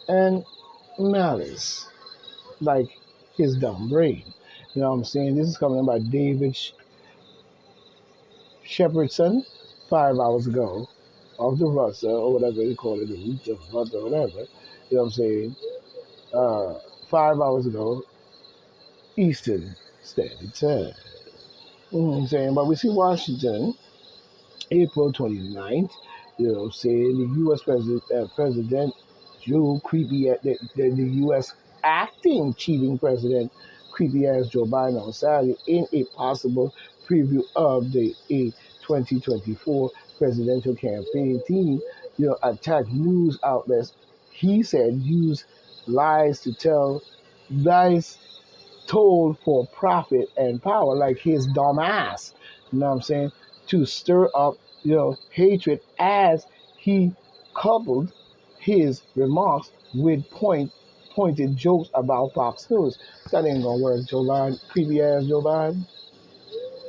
and malice, like his dumb brain. You know what I'm saying? This is coming in by David Shepherdson 5 hours ago of the Russa, or whatever they call it, the root of Russa, or whatever. You know what I'm saying? Uh, 5 hours ago, Eastern Standard Time. You know what I'm saying? But we see Washington, April 29th, you know, saying the U.S. President Joe creepy at the U.S. acting cheating president, creepy ass Joe Biden on Saturday in a possible preview of the 2024 presidential campaign team, you know, attacked news outlets. He said use lies to tell lies told for profit and power, like his dumb ass. You know what I'm saying? To stir up, you know, hatred as he coupled his remarks with pointed jokes about Fox News. That ain't gonna work, Joe Biden. Creepy ass Joe Biden.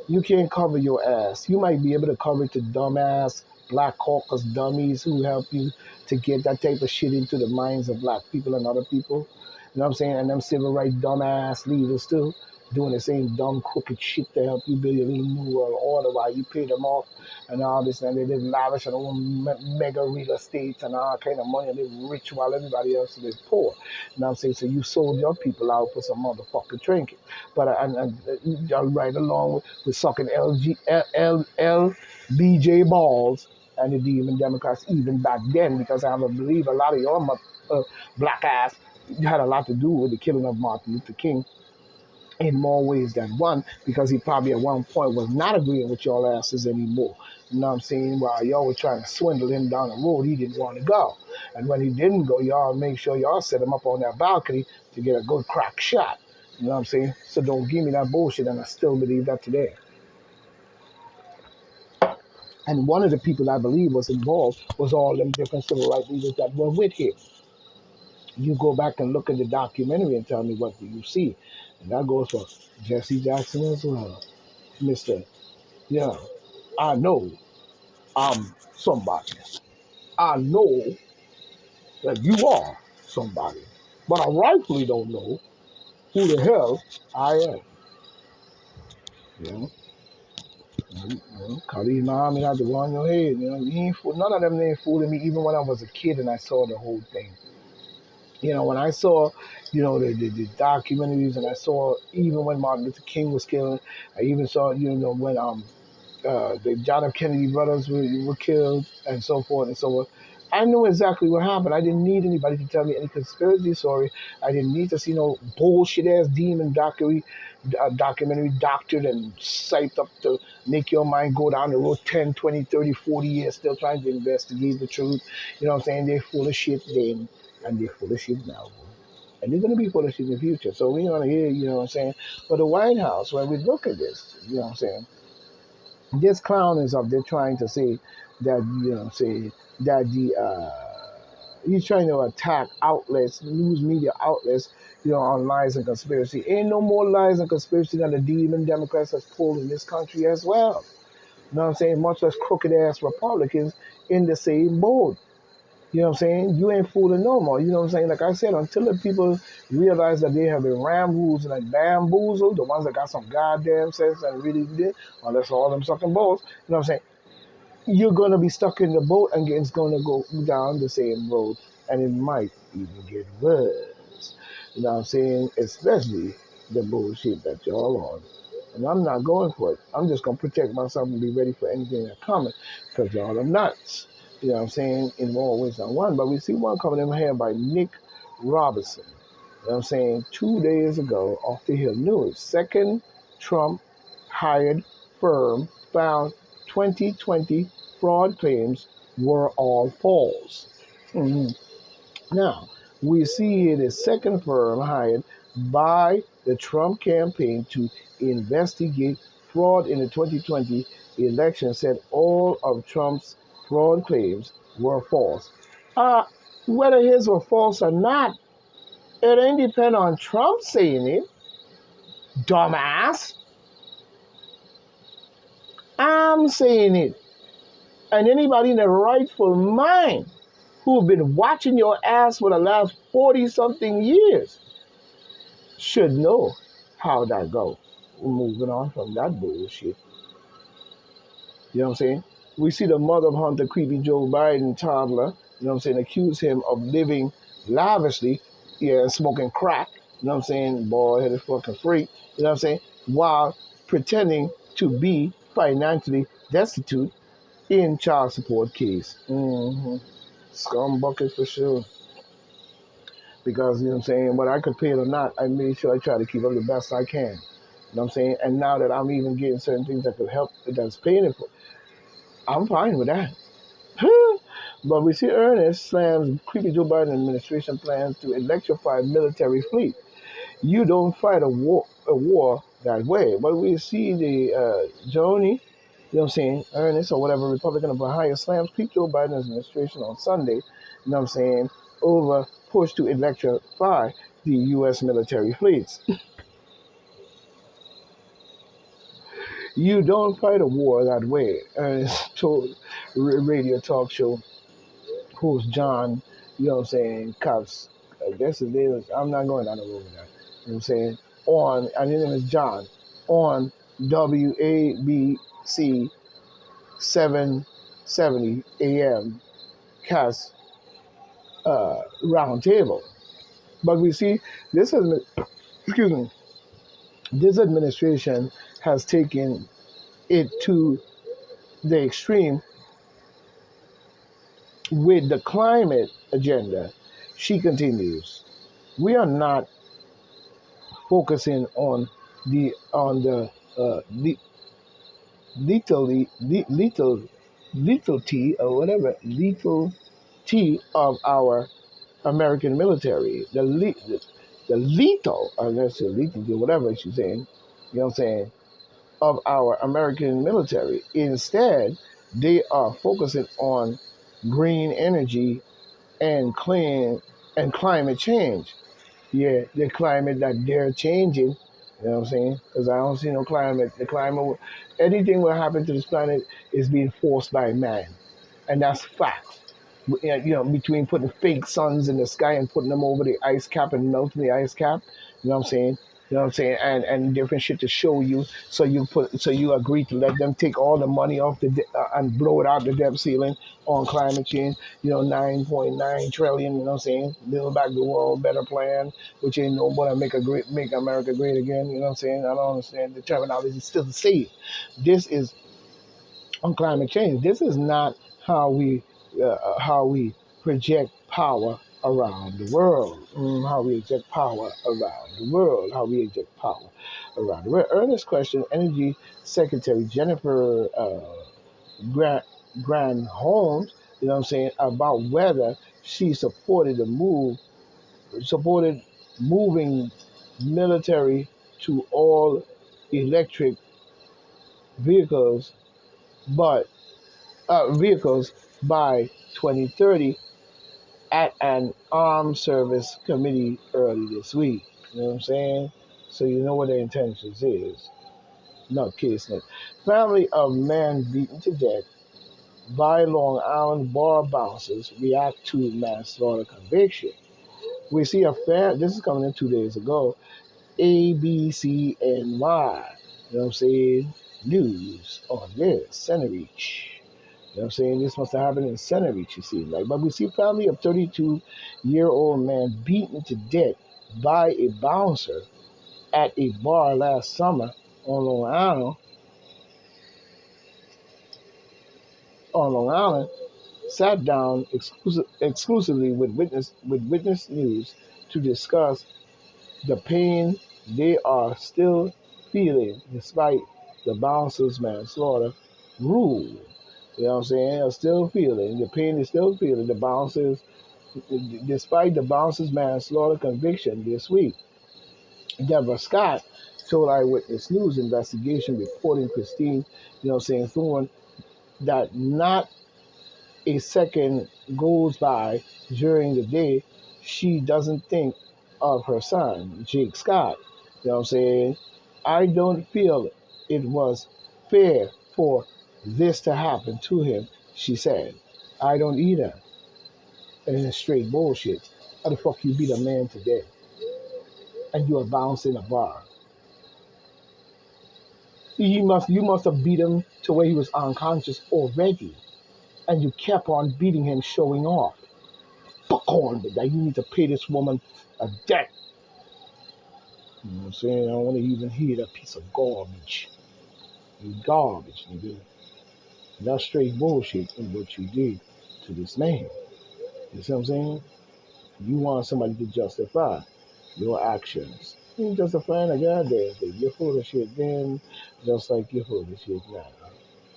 You can't cover your ass. You might be able to cover it to dumbass black caucus dummies who help you to get that type of shit into the minds of black people and other people. You know what I'm saying? And them civil rights dumbass leaders too, doing the same dumb crooked shit to help you build your little new world order while you pay them off and all this, and they live lavish and own mega real estates and all kind of money and live rich while everybody else live poor. You know what I'm saying? So you sold your people out for some motherfucking trinket. But right along with sucking LBJ balls and the demon Democrats even back then, because I believe a lot of your black ass had a lot to do with the killing of Martin Luther King in more ways than one, because he probably at one point was not agreeing with y'all asses anymore. You know what I'm saying? While y'all were trying to swindle him down the road, he didn't want to go. And when he didn't go, y'all make sure y'all set him up on that balcony to get a good crack shot. You know what I'm saying? So don't give me that bullshit, and I still believe that today. And one of the people I believe was involved was all them different civil rights leaders that were with him. You go back and look at the documentary and tell me what do you see. And that goes for Jesse Jackson as well. Mr. Yeah, I know I'm somebody. I know that you are somebody. But I rightfully don't know who the hell I am. You know? Khalid Muhammad had to go on your head. You know, none of them ain't fooling me even when I was a kid and I saw the whole thing. You know, when I saw, you know, the documentaries, and I saw even when Martin Luther King was killed, I even saw, you know, when the John F. Kennedy brothers were killed and so forth and so on. I knew exactly what happened. I didn't need anybody to tell me any conspiracy story. I didn't need to see no bullshit ass demon documentary doctored and psyched up to make your mind go down the road 10, 20, 30, 40 years still trying to investigate the truth. You know what I'm saying? They're full of shit then, and they're full of shit now. And they're going to be full of shit in the future. So we want to hear, you know what I'm saying? For the White House, when we look at this, you know what I'm saying? This clown is up there trying to say that, you know, say that he's trying to attack outlets, news media outlets, you know, on lies and conspiracy. Ain't no more lies and conspiracy than the demon Democrats has pulled in this country as well. You know what I'm saying? Much less crooked ass Republicans in the same boat. You know what I'm saying? You ain't fooling no more. You know what I'm saying? Like I said, until the people realize that they have been ramboozled and bamboozled, the ones that got some goddamn sense and really did, unless all them sucking balls, you know what I'm saying? You're going to be stuck in the boat and it's going to go down the same road. And it might even get worse. You know what I'm saying? Especially the bullshit that y'all on. And I'm not going for it. I'm just going to protect myself and be ready for anything that's coming because y'all are nuts. You know what I'm saying? In more ways than one. But we see one coming in here by Nick Robinson. You know what I'm saying? 2 days ago off the Hill News. Second Trump hired firm found 2020 fraud claims were all false. Mhm. Now, we see here the second firm hired by the Trump campaign to investigate fraud in the 2020 election said all of Trump's fraud claims were false. Uh, Whether his were false or not, it ain't depend on Trump saying it, dumbass. I'm saying it. And anybody in their rightful mind who've been watching your ass for the last 40 something years should know how that go. We're moving on from that bullshit. You know what I'm saying? We see the mother of Hunter creepy Joe Biden toddler, you know what I'm saying, accuse him of living lavishly, yeah, and smoking crack, you know what I'm saying, boy, headed fucking freak, you know what I'm saying, while pretending to be financially destitute in child support case. Scum bucket for sure. Because, you know what I'm saying, whether I could pay it or not, I made sure I try to keep up the best I can. You know what I'm saying? And now that I'm even getting certain things that could help, that's paying it for, I'm fine with that. But we see Ernest slams creepy Joe Biden administration plans to electrify military fleet. You don't fight a war that way. But we see the Joni, you know what I'm saying, Ernest or whatever Republican of Ohio slams creepy Joe Biden administration on Sunday, you know what I'm saying, over push to electrify the U.S. military fleets. You don't fight a war that way, Ernest told radio talk show who's John, you know what I'm saying, Cuffs. I guess his name is, I'm not going down the road with that. You know what I'm saying? And his name is John, on WABC 770 AM Cass Roundtable. But we see this is, excuse me, this administration has taken it to the extreme with the climate agenda. She continues. We are not focusing on the lethal lethal T or whatever lethal T of our American military. The lethal, I guess the lethal T, whatever she's saying, you know what I'm saying, of our American military. Instead, they are focusing on green energy and clean and climate change. Yeah, the climate that they're changing. You know what I'm saying? Because I don't see no climate. The climate, anything will happen to this planet is being forced by man, and that's facts. You know, between putting fake suns in the sky and putting them over the ice cap and melting the ice cap. You know what I'm saying? You know what I'm saying? And different shit to show you. So you agree to let them take all the money off and blow it out the debt ceiling on climate change. You know, 9.9 trillion. You know what I'm saying? Build back the world, better plan, which ain't no but make America great again. You know what I'm saying? I don't understand. The terminology is still the same. This is on climate change. This is not how we project power around the world. How we project power around the world. How we project power around the world. Earnest question. Energy Secretary Jennifer Grant Holmes. You know what I'm saying, about whether she supported moving military to all electric vehicles, but vehicles by 2030 at an armed service committee early this week. You know what I'm saying? So you know what their intentions is. No case. Family of man beaten to death by Long Island bar bouncers react to manslaughter conviction. We see this is coming in 2 days ago, ABCNY, you know what I'm saying, news on this, Center Reach. You know what I'm saying? This must have happened in Center Reach, you see. Like, but we see family of 32-year-old man beaten to death by a bouncer at a bar last summer on Long Island, sat down exclusively with Witness News to discuss the pain they are still feeling despite the bouncer's manslaughter rule. You know what I'm saying? They're still feeling the pain. Is still feeling the bouncers, despite the bouncer's manslaughter conviction this week. Deborah Scott told Eyewitness News investigation reporting Christine, you know what I'm saying, Thorne, that not a second goes by during the day she doesn't think of her son, Jake Scott. You know what I'm saying? I don't feel it was fair for this to happen to him, she said. I don't either. And it's straight bullshit. How the fuck you beat a man to death and you are bouncing a bar? You must have beat him to where he was unconscious already, and you kept on beating him, showing off. Fuck on with that. You need to pay this woman a debt. You know what I'm saying? I don't want to even hear that piece of garbage. You garbage, nigga. That's straight bullshit in what you did to this man. You see what I'm saying? You want somebody to justify your actions. You ain't justifying a goddamn thing. You're full of shit then, just like you're full of shit now. You know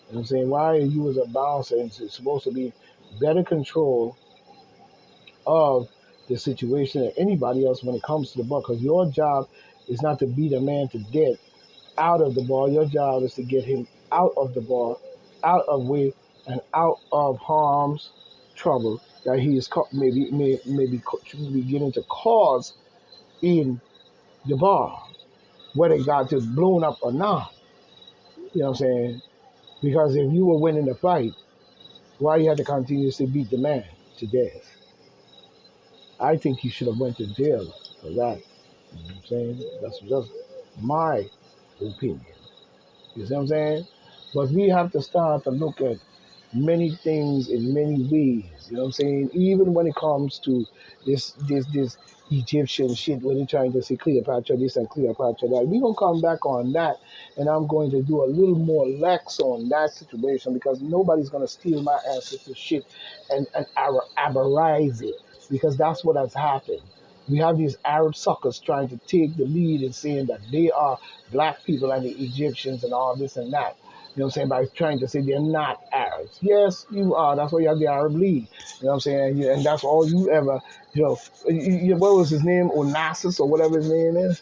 what I'm saying? Why are you as a bouncer and it's supposed to be better control of the situation than anybody else when it comes to the ball? Because your job is not to beat a man to death out of the ball. Your job is to get him out of the ball, out of way, and out of harm's trouble that he is maybe beginning to cause in the bar, whether it got to blown up or not. You know what I'm saying? Because if you were winning the fight, why you had to continuously beat the man to death? I think you should have went to jail for that. You know what I'm saying? That's just my opinion. You see what I'm saying? But we have to start to look at many things in many ways. You know what I'm saying? Even when it comes to this Egyptian shit, when they're trying to say Cleopatra this and Cleopatra that, we're gonna come back on that, and I'm going to do a little more lax on that situation because nobody's gonna steal my ancestors shit and Araberize it because that's what has happened. We have these Arab suckers trying to take the lead and saying that they are black people and the Egyptians and all this and that. You know what I'm saying? By trying to say they're not Arabs. Yes, you are. That's why you have the Arab League. You know what I'm saying? And that's all you ever, you know, what was his name? Onassis or whatever his name is.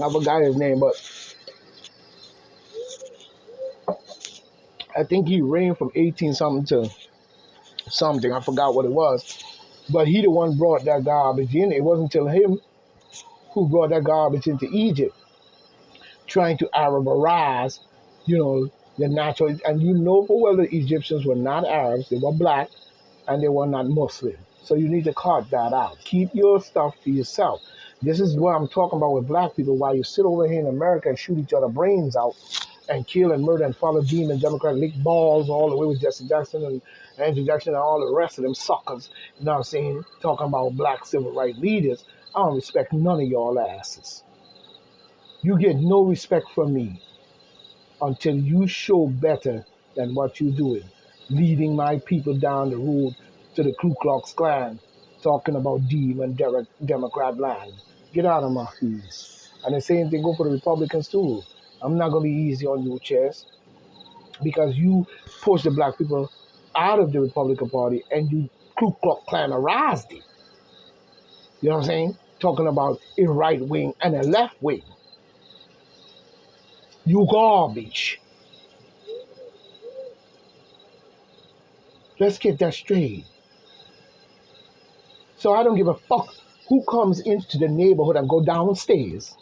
I forgot his name, but I think he reigned from 18 something to something. I forgot what it was. But he the one brought that garbage in. It wasn't until him who brought that garbage into Egypt, trying to Araberize, you know, the natural. And you know for well the Egyptians were not Arabs. They were black and they were not Muslim. So you need to cut that out. Keep your stuff to yourself. This is what I'm talking about with black people. While you sit over here in America and shoot each other brains out and kill and murder and follow demons, Democrat, lick balls all the way with Jesse Jackson and Andrew Jackson and all the rest of them suckers. You know what I'm saying? Talking about black civil rights leaders. I don't respect none of y'all asses. You get no respect from me until you show better than what you're doing, leading my people down the road to the Ku Klux Klan, talking about Democrat land. Get out of my face. And the same thing go for the Republicans too. I'm not gonna be easy on you, Chess, because you push the black people out of the Republican Party and you Ku Klux Klanerized it. You know what I'm saying? Talking about a right wing and a left wing. You garbage. Let's get that straight. So I don't give a fuck who comes into the neighborhood and go downstairs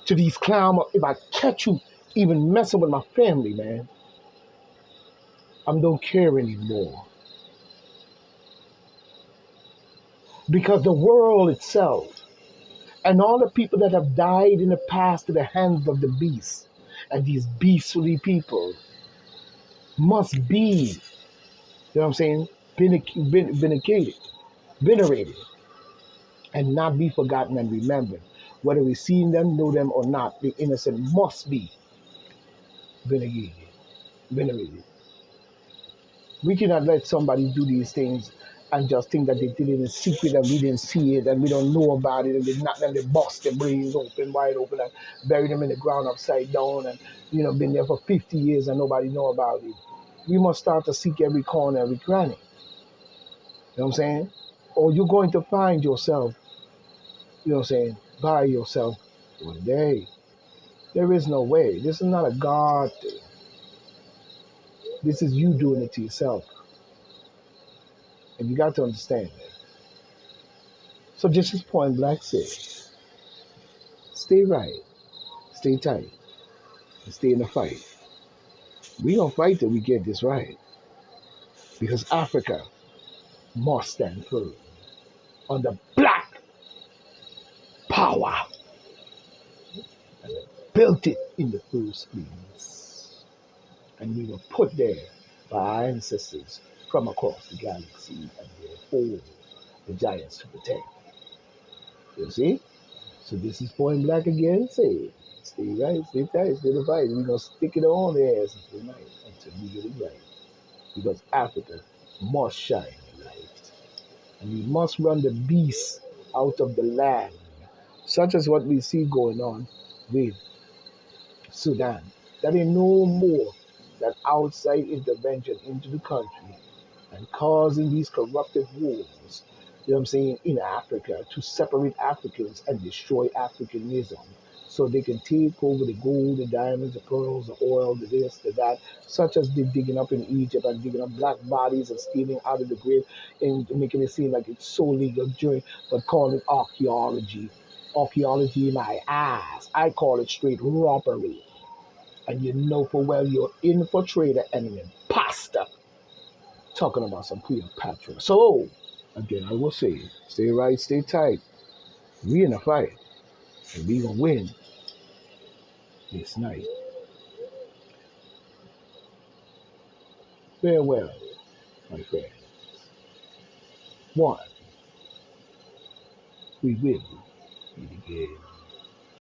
to these clowns. If I catch you even messing with my family, man, I don't care anymore. Because the world itself and all the people that have died in the past to the hands of the beast and these beastly people must be, you know what I'm saying, vindicated, venerated, and not be forgotten and remembered. Whether we see them, know them, or not, the innocent must be venerated. venerated. We cannot let somebody do these things and just think that they did it in secret and we didn't see it and we don't know about it and they knock them, they bust their brains open, wide open and bury them in the ground upside down and been there for 50 years and nobody know about it. We must start to seek every corner, every cranny. You know what I'm saying? Or you're going to find yourself, by yourself one day. There is no way. This is not a God thing. This is you doing it to yourself. And you got to understand that. So just as Point Black said, stay right, stay tight, and stay in the fight. We gonna fight till we get this right. because Africa must stand firm under black power and built it in the first place. And we were put there by our ancestors from across the galaxy, and therefore the giants to protect. You see? So this is Point Black again. Say, stay right, stay tight, stay the fight. We're gonna stick it on their asses tonight until we get it right. Because Africa must shine a light. And we must run the beast out of the land, such as what we see going on with Sudan. That ain't no more than outside intervention into the country and causing these corruptive wars, you know what I'm saying, in Africa to separate Africans and destroy Africanism so they can take over the gold, the diamonds, the pearls, the oil, the this, the that, such as they digging up in Egypt and digging up black bodies and stealing out of the grave and making it seem like it's so legal joint, but call it archaeology. Archaeology in my eyes. I call it straight robbery. And you know for well you're infiltrator and an imposter talking about some Cleopatra. So, again, I will say, stay right, stay tight. We in a fight, and we gonna win this night. Farewell, my friend. One, we will meet again.